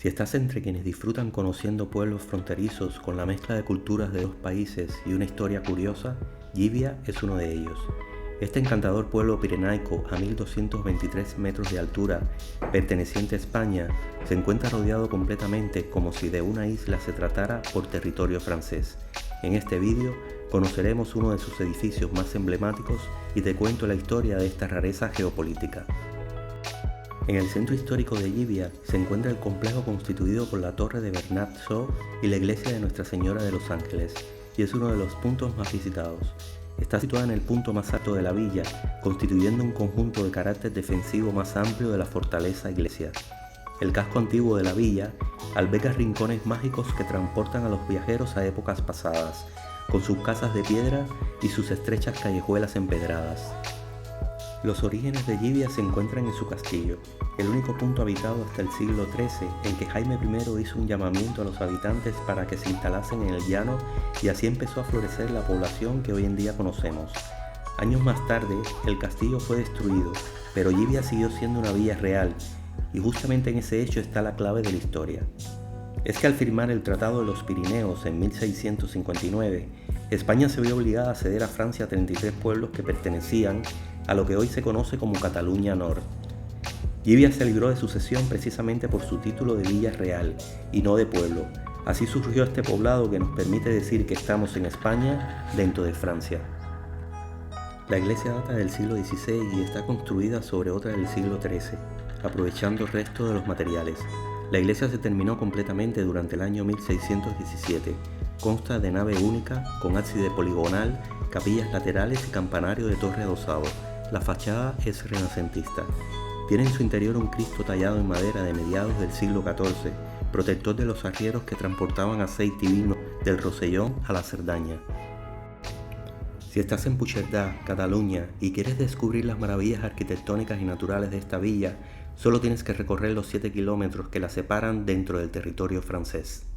Si estás entre quienes disfrutan conociendo pueblos fronterizos con la mezcla de culturas de dos países y una historia curiosa, Llivia es uno de ellos. Este encantador pueblo pirenaico a 1223 metros de altura, perteneciente a España, se encuentra rodeado completamente como si de una isla se tratara por territorio francés. En este vídeo conoceremos uno de sus edificios más emblemáticos y te cuento la historia de esta rareza geopolítica. En el centro histórico de Llivia se encuentra el complejo constituido por la torre de Bernat Shaw y la iglesia de Nuestra Señora de los Ángeles, y es uno de los puntos más visitados. Está situada en el punto más alto de la villa, constituyendo un conjunto de carácter defensivo más amplio de la fortaleza iglesia. El casco antiguo de la villa alberga rincones mágicos que transportan a los viajeros a épocas pasadas, con sus casas de piedra y sus estrechas callejuelas empedradas. Los orígenes de Llivia se encuentran en su castillo, el único punto habitado hasta el siglo XIII en que Jaime I hizo un llamamiento a los habitantes para que se instalasen en el llano, y así empezó a florecer la población que hoy en día conocemos. Años más tarde, el castillo fue destruido, pero Llivia siguió siendo una villa real, y justamente en ese hecho está la clave de la historia. Es que al firmar el Tratado de los Pirineos en 1659, España se vio obligada a ceder a Francia 33 pueblos que pertenecían a lo que hoy se conoce como Cataluña Nord. Llivia se libró de su cesión precisamente por su título de villa real y no de pueblo. Así surgió este poblado que nos permite decir que estamos en España dentro de Francia. La iglesia data del siglo XVI y está construida sobre otra del siglo XIII, aprovechando el resto de los materiales. La iglesia se terminó completamente durante el año 1617. Consta de nave única, con ábside poligonal, capillas laterales y campanario de torre adosado. La fachada es renacentista. Tiene en su interior un Cristo tallado en madera de mediados del siglo XIV, protector de los arrieros que transportaban aceite y vino del Rosellón a la Cerdaña. Si estás en Puigcerdà, Cataluña, y quieres descubrir las maravillas arquitectónicas y naturales de esta villa, solo tienes que recorrer los 7 kilómetros que la separan dentro del territorio francés.